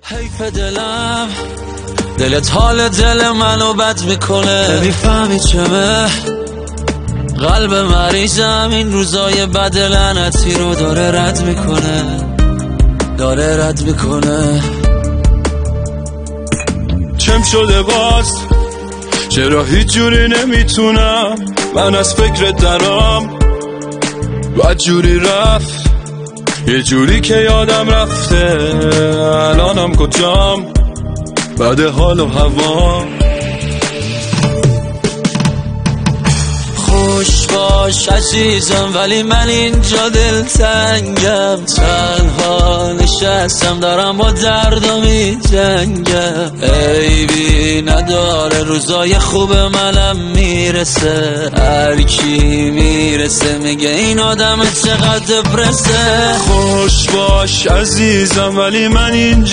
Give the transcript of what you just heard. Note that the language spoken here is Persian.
حیف دلم، دلت حال دل منو بد میکنه. نمیفهمی چمه قلب مریضم این روزای بد لعنتی رو داره رد میکنه. چم شده باز، چرا هیچ جوری نمیتونم من از فکرت درام. بد جوری رفت، یه جوری که یادم رفته الانم کجام، بعد حال و هوا. خوش باش عزیزم ولی من اینجا دلتنگم، تنها نشستم دارم با دردم میجنگم. عیبی نداره روزای خوب منم میرسه، هر کی میرسه میگه این آدم چقدر دپرسه. خوش باش عزیزم ولی من اینجا